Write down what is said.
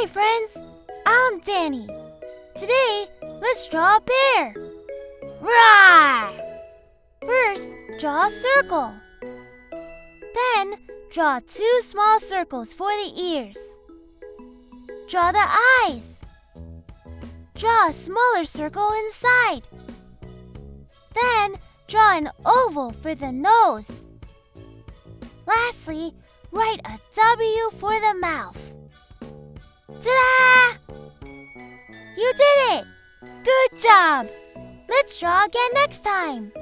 friends, I'm Danny. Today, let's draw a bear. Roar! First, draw a circle. Then, draw 2 small circles for the ears. Draw the eyes. Draw a smaller circle inside. Then, draw an oval for the nose. Lastly, write a W for the mouth. Ta-da! You did it! Good job! Let's draw again next time.